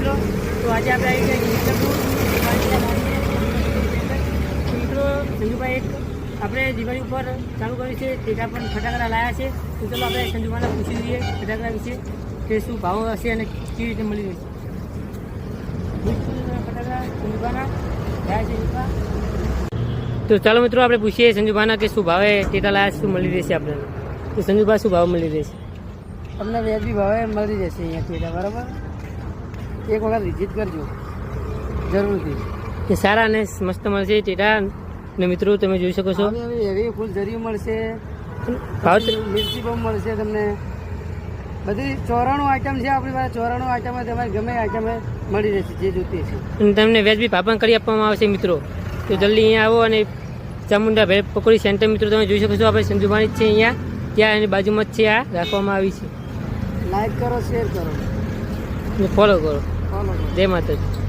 મિત્રો, તો આજે આપણે આવી ગયા મિત્રો સંજુભાઈ એક આપણે દિવાળી ઉપર ચાલુ કર્યું છે ટેકા પણ ફટાકડા લાવ્યા છે. તો ચાલો આપણે સંજુભાઈને પૂછી લઈએ ફટાકડા વિશે કે શું ભાવ હશે અને કેવી રીતે મળી રહેશે. ફટાકડા સંજુભાઈના લાવ્યા છે. તો ચાલો મિત્રો આપણે પૂછીએ સંજુભાઈના કે શું ભાવે ટેકા લાવ્યા શું મળી રહેશે આપણે. તો સંજુભાઈ શું ભાવ મળી રહેશે? તમને વ્યાજબી ભાવે મળી જશે અહીંયા ટેટા, બરાબર? એક વખત વિઝિટ કરજો જરૂરથી. કે સારા અને મસ્ત મળશે ટેટા. ને મિત્રો તમે જોઈ શકો છો એવી ફૂલ જરી મળશે, ભાવ મિર્ચી બમ મળશે તમને. બધી 94 આઈટમ છે આપણી પાસે. 94 આઈટમ તમારે ગમે આઈટમ મળી રહેશે જે જોતી છે. અને તમને વ્યાજબી ભાવ પણ કરી આપવામાં આવશે મિત્રો. તો જલ્દી અહીંયા આવો અને ચામુંડા ભેળ પકોડી સેન્ટર મિત્રો તમે જોઈ શકો છો આપણે સંજુભાઈ જ છે અહીંયા, ત્યાં એની બાજુમાં જ છે આ રાખવામાં આવી છે. લાઈક કરો, શેર કરો, ફોલો કરો. ફોલો કરો. જય માતાજી.